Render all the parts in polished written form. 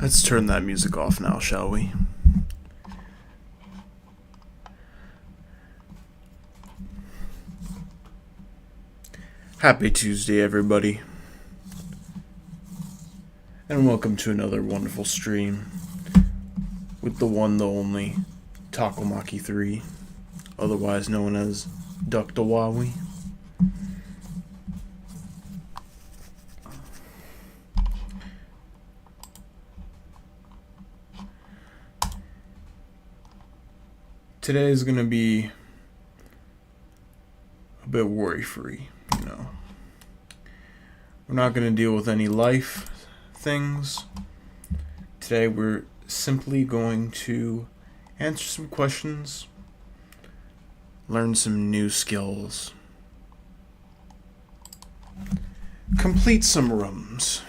Let's turn that music off now, shall we? Happy Tuesday, everybody. And welcome to another wonderful stream with the one, the only Takomaki 3, otherwise known as Duck the Wawi. Today is going to be a bit worry-free, you know. We're not going to deal with any life things. Today we're simply going to answer some questions, learn some new skills, complete some rooms.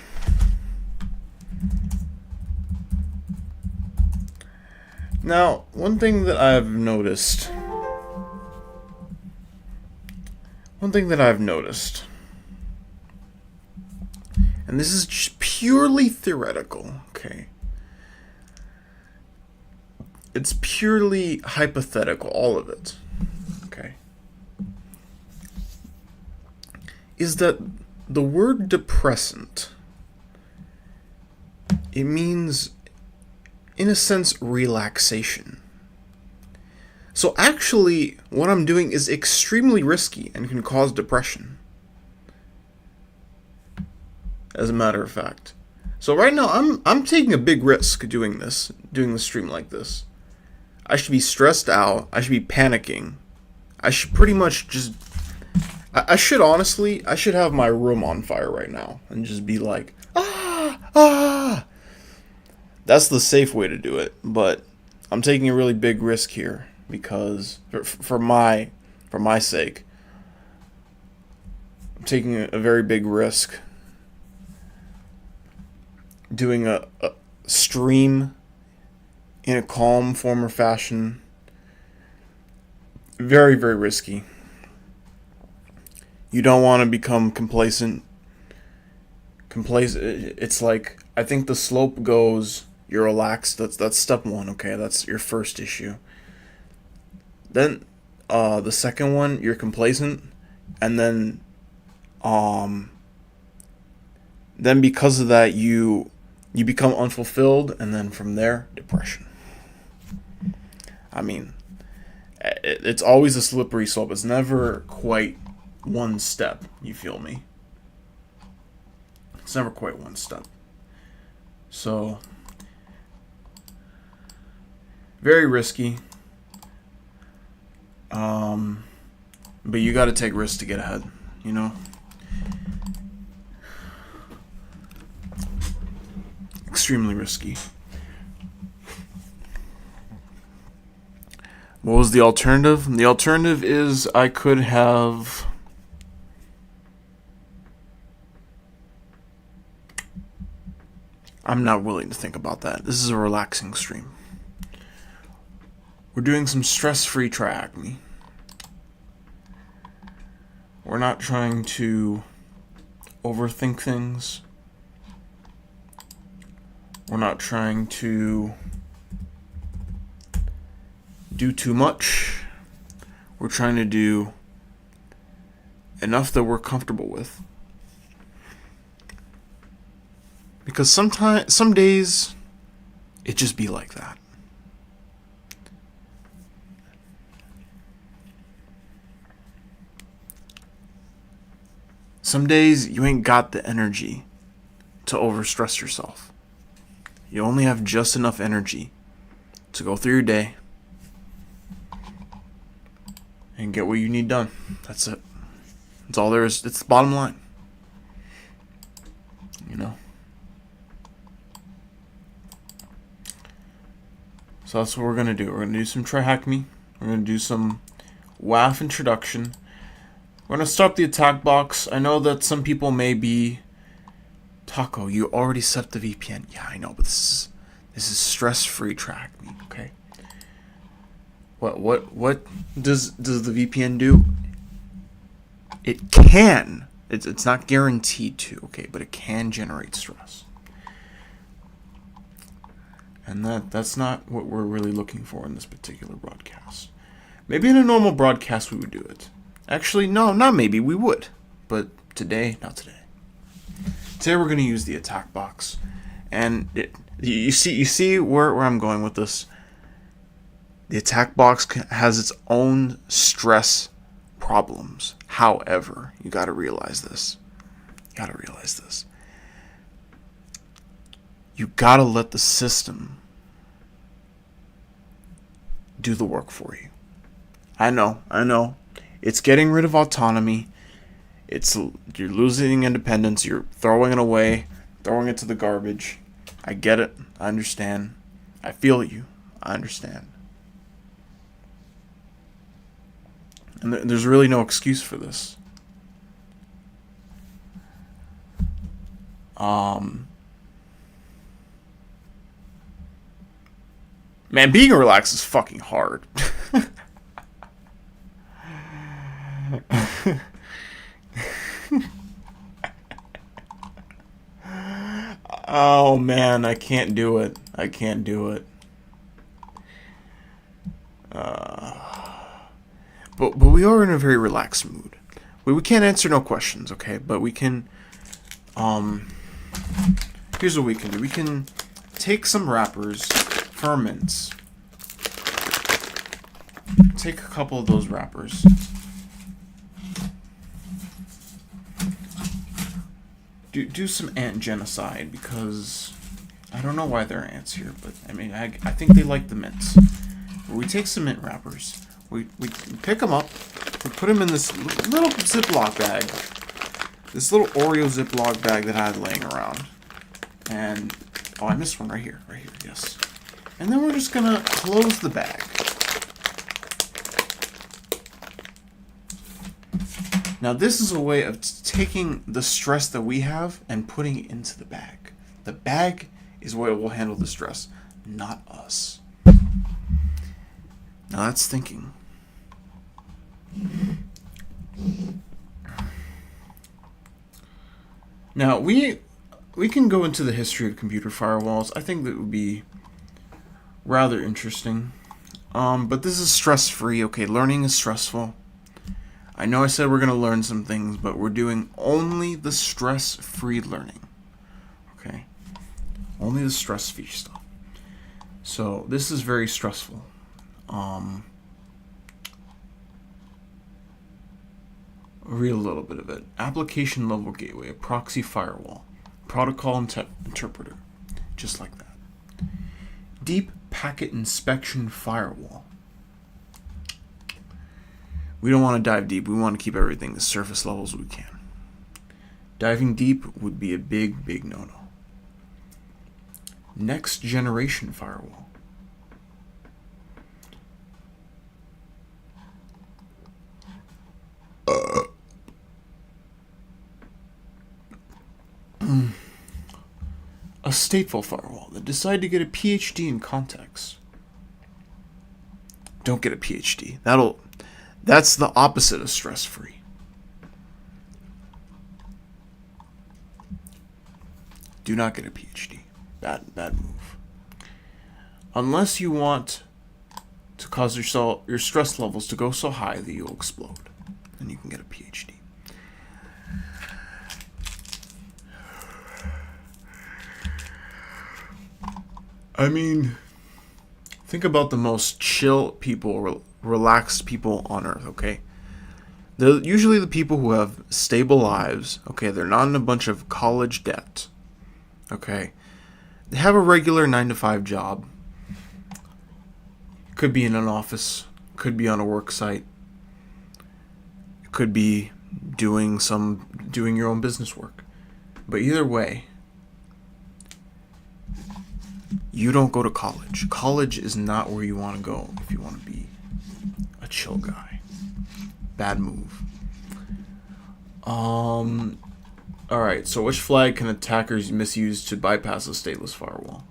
Now, one thing that I've noticed, and this is just purely theoretical, okay? It's purely hypothetical, all of it, okay? Is that the word depressant, it means, in a sense, relaxation. So actually, what I'm doing is extremely risky and can cause depression. As a matter of fact. So right now, I'm taking a big risk doing the stream like this. I should be stressed out. I should be panicking. I should pretty much just... I should have my room on fire right now and just be like, ah! That's the safe way to do it, but I'm taking a really big risk here because for my sake, I'm taking a very big risk doing a stream in a calm form or fashion. Very, very risky. You don't want to become complacent. It's like, I think the slope goes, you're relaxed. That's step one, okay? That's your first issue. Then the second one, you're complacent, and then because of that you become unfulfilled, and then from there, depression. I mean, it's always a slippery slope. It's never quite one step, you feel me? It's never quite one step. So, very risky. But you gotta take risks to get ahead, you know? extremely risky. What was the alternative? The alternative is I could have... I'm not willing to think about that. This is a relaxing stream. We're doing some stress-free TryHackMe. We're not trying to overthink things. We're not trying to do too much. We're trying to do enough that we're comfortable with. Because some days, it just be like that. Some days, you ain't got the energy to overstress yourself. You only have just enough energy to go through your day and get what you need done. That's it. That's all there is. It's the bottom line. You know? So that's what we're going to do. We're going to do some TryHackMe. We're going to do some WAF introduction. We're going to start the attack box. I know that some people may be... Taco, you already set up the VPN. Yeah, I know, but this is stress-free TryHackMe, okay? What does the VPN do? It can. It's not guaranteed to, okay, but it can generate stress. And that's not what we're really looking for in this particular broadcast. Maybe in a normal broadcast we would do it. Actually, no, not maybe, we would. But today, not today. Today we're going to use the attack box. And you see where I'm going with this? The attack box has its own stress problems. However, you got to realize this. You got to let the system do the work for you. I know. It's getting rid of autonomy. You're losing independence. You're throwing it away, throwing it to the garbage. I get it. I understand. I feel you. I understand. And there's really no excuse for this. Man, being relaxed is fucking hard. Oh man, I can't do it. But we are in a very relaxed mood. We can't answer no questions, okay? But we can, here's what we can do. We can take some wrappers, ferments. Take a couple of those wrappers. Do some ant genocide, because I don't know why there are ants here, but I mean, I think they like the mints. We take some mint wrappers. We pick them up. We put them in this little Ziploc bag. This little Oreo Ziploc bag that I had laying around. And, oh, I missed one right here, yes. And then we're just gonna close the bag. Now this is a way of taking the stress that we have and putting it into the bag. The bag is what will handle the stress, not us. Now that's thinking. Now we can go into the history of computer firewalls. I think that would be rather interesting. But this is stress-free. Okay, learning is stressful. I know I said we're going to learn some things, but we're doing only the stress-free learning. Okay? Only the stress-free stuff. So, this is very stressful. Read a little bit of it. Application level gateway, a proxy firewall, protocol interpreter. Just like that. Deep packet inspection firewall. We don't want to dive deep. We want to keep everything as surface level as we can. Diving deep would be a big, big no-no. Next generation firewall. A stateful firewall that decided to get a PhD in context. Don't get a PhD. That's the opposite of stress-free. Do not get a PhD. Bad move. Unless you want to cause your stress levels to go so high that you'll explode, then you can get a PhD. I mean, think about the most chill people, relaxed people on earth, okay? They're usually the people who have stable lives, okay? They're not in a bunch of college debt, okay? They have a regular 9-to-5 job. Could be in an office, could be on a work site, could be doing your own business work. But either way, you don't go to college. College is not where you want to go if you want to be a chill guy. Bad move. Alright, so which flag can attackers misuse to bypass a stateless firewall?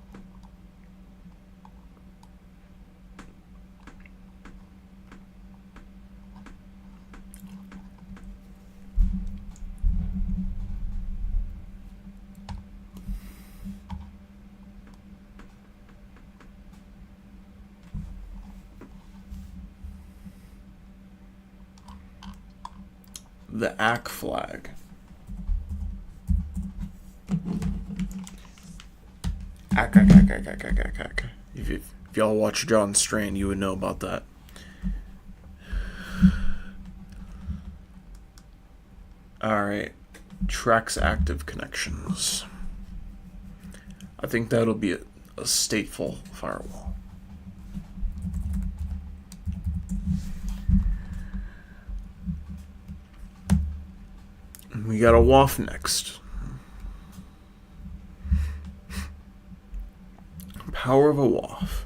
The ACK flag. ACK. If y'all watch John Strand, you would know about that. Alright. Tracks active connections. I think that'll be a stateful firewall. We got a WAF next. Power of a WAF.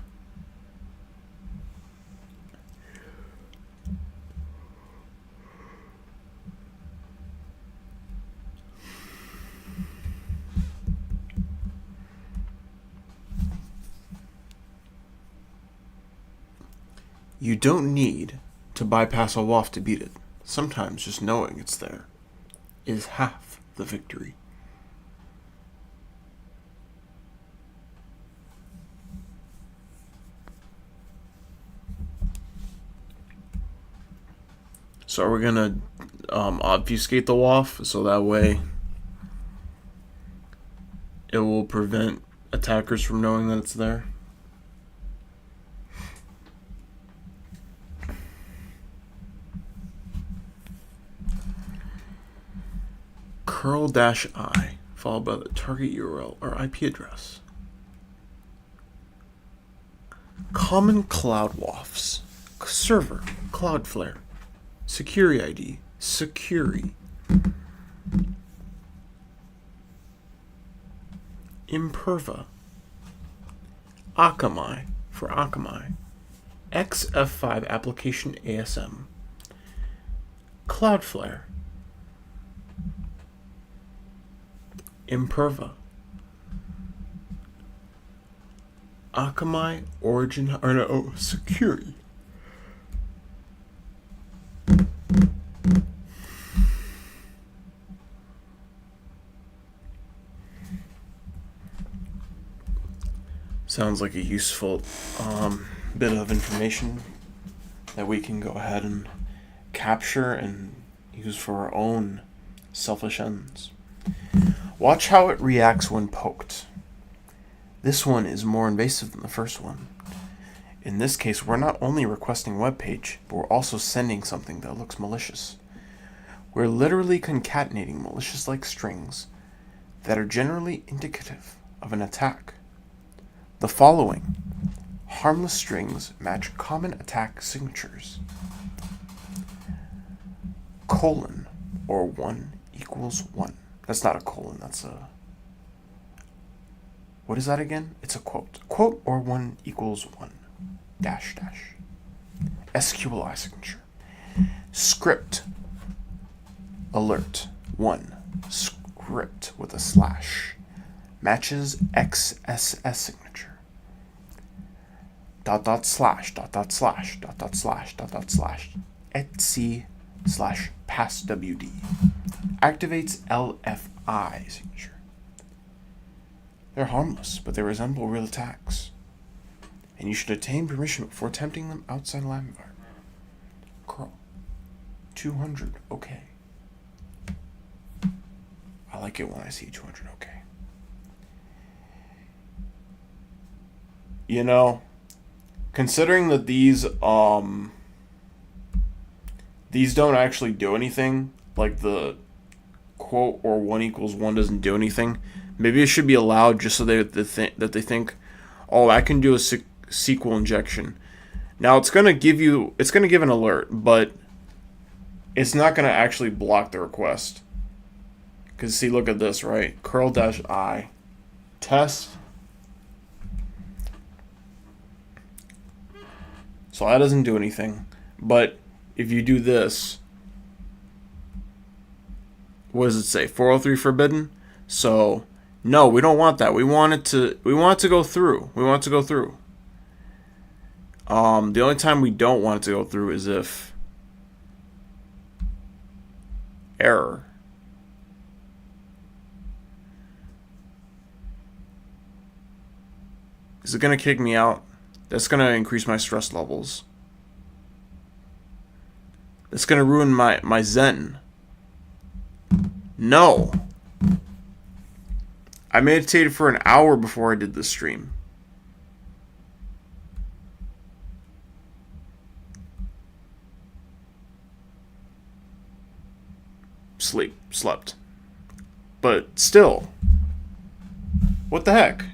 You don't need to bypass a WAF to beat it. Sometimes just knowing it's there is half the victory. So are we gonna obfuscate the WAF so that way it will prevent attackers from knowing that it's there? curl-I followed by the target URL or IP address. Common cloud WAFs. Server, Cloudflare. Security ID, Securi. Imperva. Akamai for Akamai. XF5 application ASM. Cloudflare. Imperva. Akamai origin or no Securi. Sounds like a useful bit of information that we can go ahead and capture and use for our own selfish ends. Watch how it reacts when poked. This one is more invasive than the first one. In this case, we're not only requesting web page, but we're also sending something that looks malicious. We're literally concatenating malicious-like strings that are generally indicative of an attack. The following harmless strings match common attack signatures. Colon or 1 equals 1. That's not a colon, that's a What is that again? It's a quote. Quote or 1 equals 1. Dash dash. SQLI signature. Script. Alert. 1. Script with a slash. Matches XSS signature. Dot dot slash dot dot slash dot dot slash dot dot slash etc slash passwd. Activates LFI signature. They're harmless, but they resemble real attacks, and you should obtain permission before attempting them outside a lab environment. Curl. 200 okay. I like it when I see 200 okay. You know, considering that these don't actually do anything, like the quote or 1 equals 1 doesn't do anything, maybe it should be allowed just so that they think, oh, I can do a SQL injection. Now it's gonna give an alert, but it's not gonna actually block the request. Cause see, look at this, right? curl-i test. So that doesn't do anything. But if you do this, what does it say? 403 forbidden? So no, we don't want that. We want it to go through. The only time we don't want it to go through is if error. Is it going to kick me out? That's going to increase my stress levels. That's going to ruin my zen. No. I meditated for an hour before I did this stream. Slept. But still. What the heck?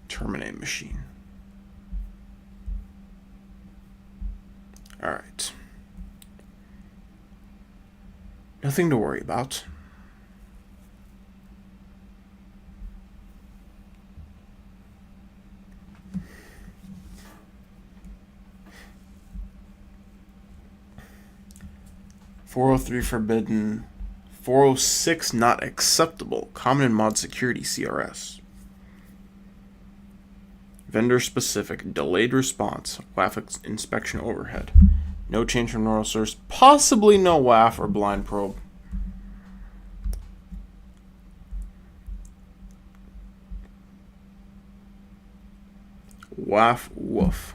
Terminate machine. All right. Nothing to worry about. .403 forbidden. 406 not acceptable. Common in mod security CRS. Vendor specific. Delayed response. WAF inspection overhead. No change from normal source. Possibly no WAF or blind probe. WAF woof.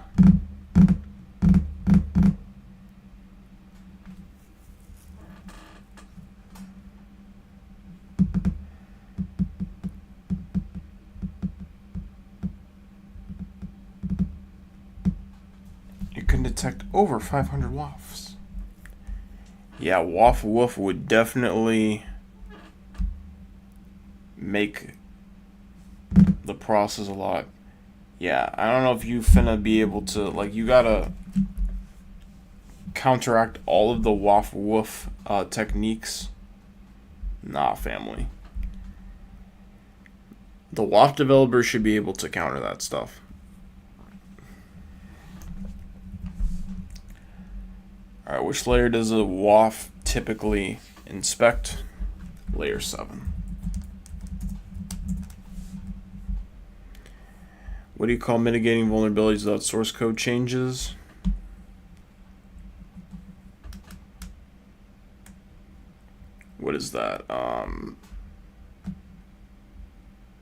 Detect over 500 WAFs. Yeah, WAF woof would definitely make the process a lot. Yeah, I don't know if you finna be able to, like, you gotta counteract all of the WAF woof techniques. Nah, family. The WAF developers should be able to counter that stuff. Alright, which layer does a WAF typically inspect? Layer 7. What do you call mitigating vulnerabilities without source code changes? What is that?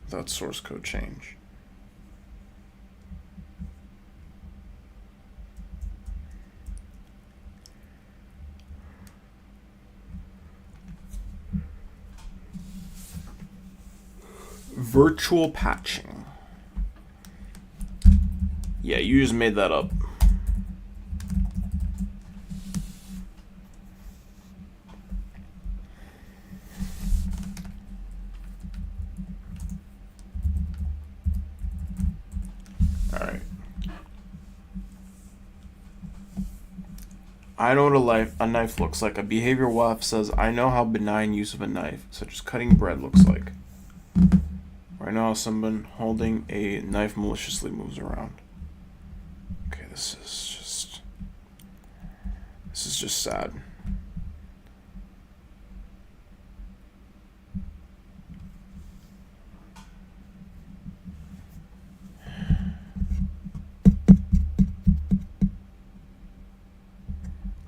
Without source code change. Virtual patching. Yeah, you just made that up. I know what a knife looks like. A behavior WAF says, I know how benign use of a knife, such as cutting bread, looks like. Right now, someone holding a knife maliciously moves around. Okay, this is just sad.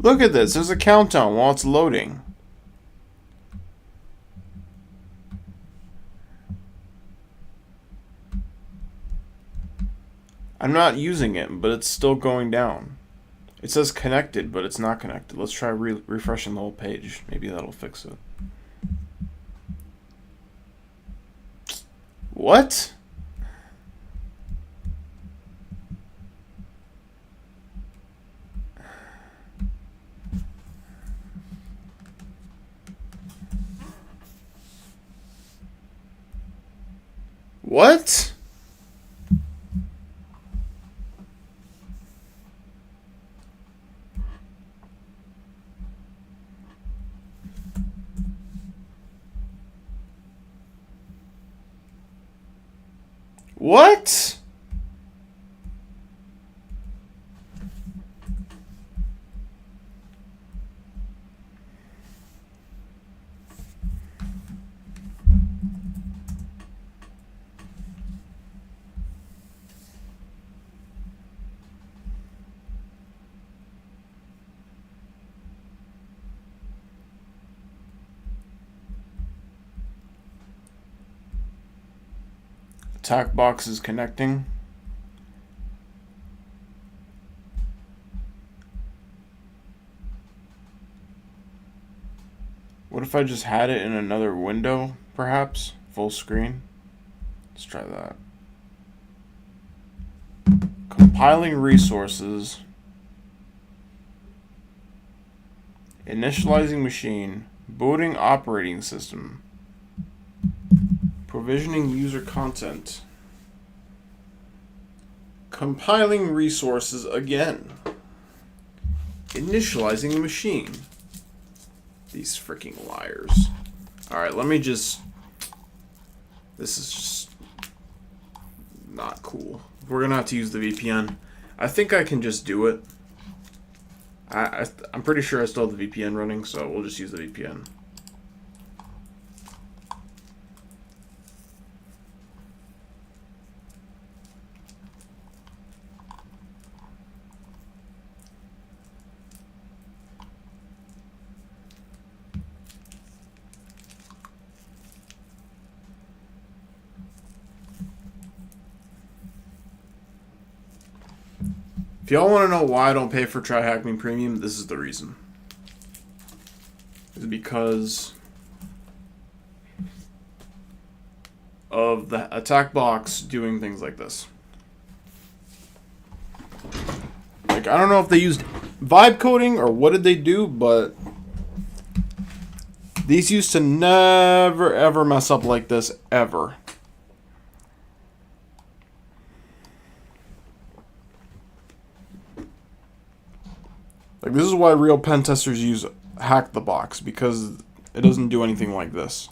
Look at this. There's a countdown while it's loading. I'm not using it, but it's still going down. It says connected, but it's not connected. Let's try refreshing the whole page. Maybe that'll fix it. What? What? What? Attack box is connecting. What if I just had it in another window, perhaps? Full screen? Let's try that. Compiling resources. Initializing machine. Booting operating system. Provisioning user content. Compiling resources again. Initializing machine. These freaking liars. Alright, let me just... This is just not cool. We're gonna have to use the VPN. I think I can just do it. I'm pretty sure I still have the VPN running, so we'll just use the VPN. If y'all want to know why I don't pay for TryHackMe Premium, this is the reason. It's because of the attack box doing things like this. Like, I don't know if they used vibe coding or what did they do, but these used to never ever mess up like this, ever. Like, this is why real pen testers use Hack the Box, because it doesn't do anything like this.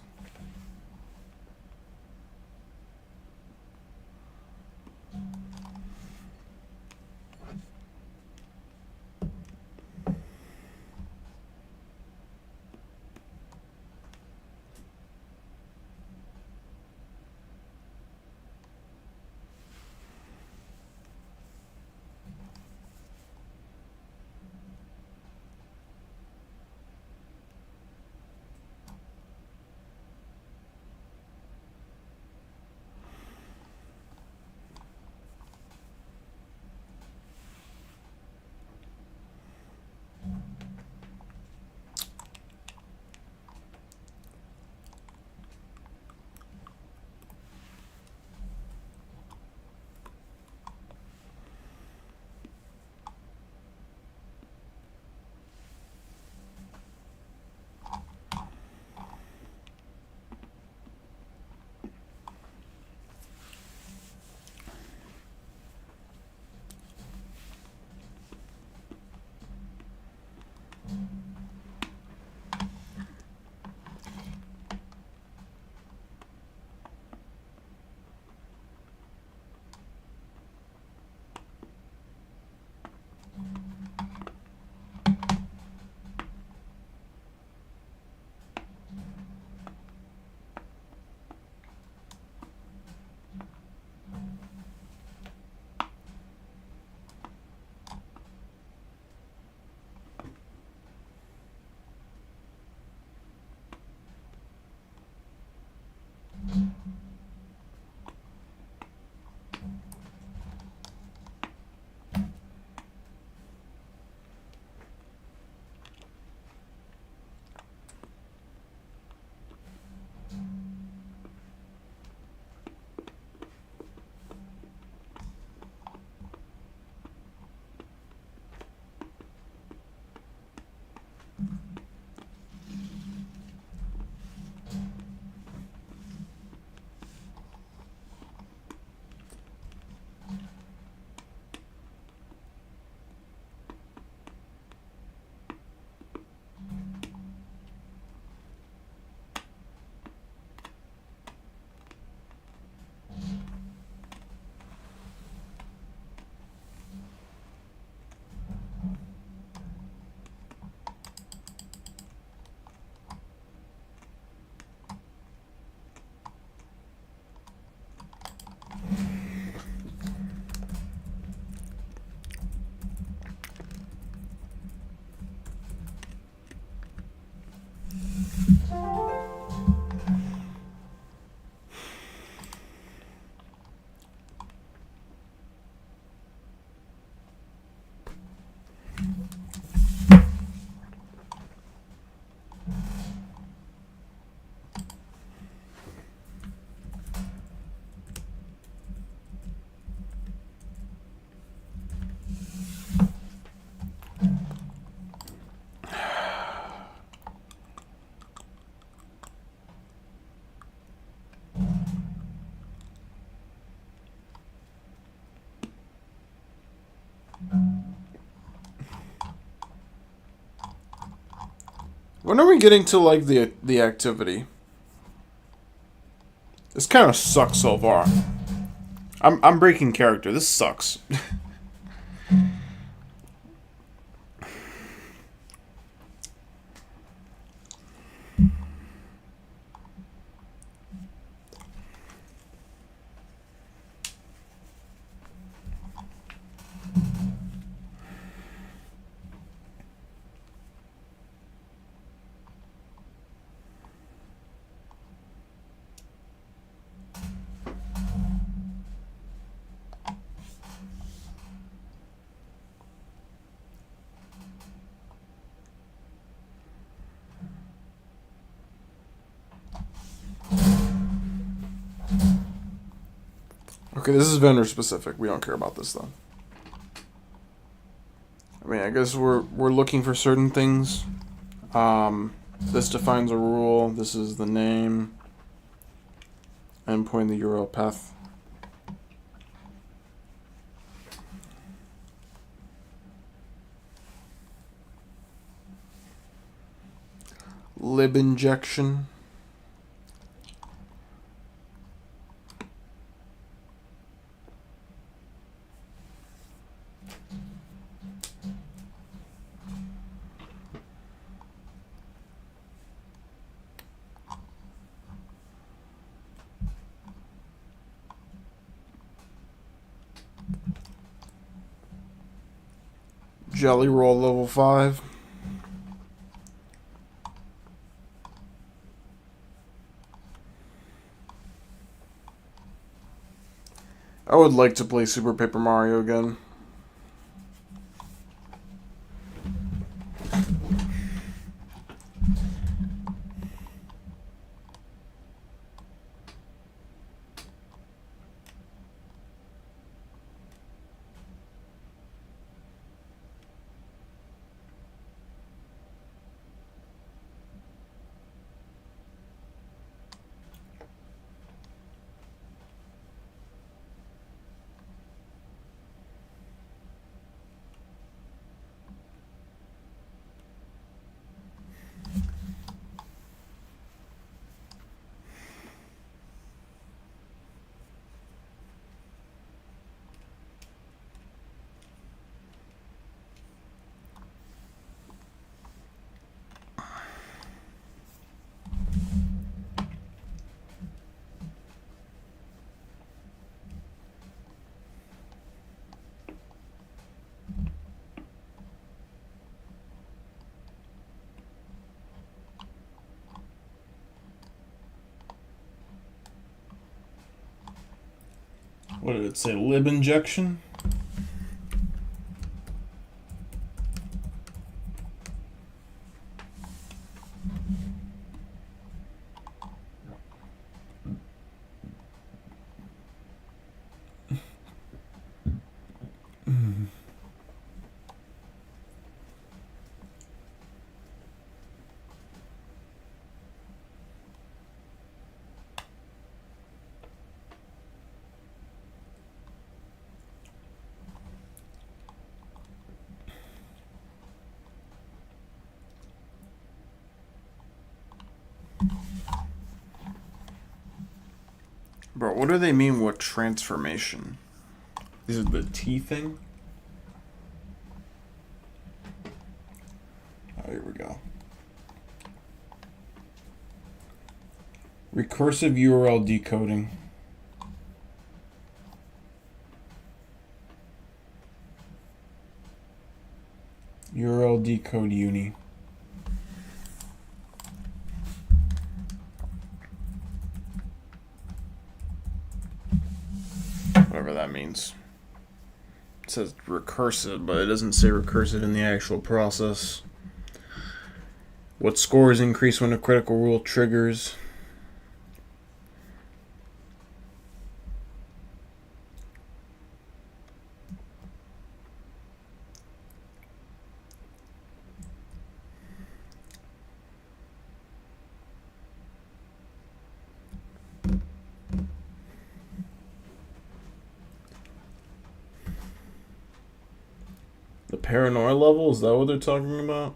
When are we getting to like the activity? This kind of sucks so far. I'm breaking character. This sucks. Okay, this is vendor specific. We don't care about this though. I mean, I guess we're looking for certain things. This defines a rule. This is the name. Endpoint, the URL path. Lib injection. Jelly roll level 5. I would like to play Super Paper Mario again. What did it say? Lib injection? Bro, what do they mean with transformation? Is it the T thing? Oh, here we go. Recursive URL decoding. URL decode uni. Whatever that means. It says recursive, but it doesn't say recursive in the actual process. What scores increase when a critical rule triggers? The paranoia level? Is that what they're talking about?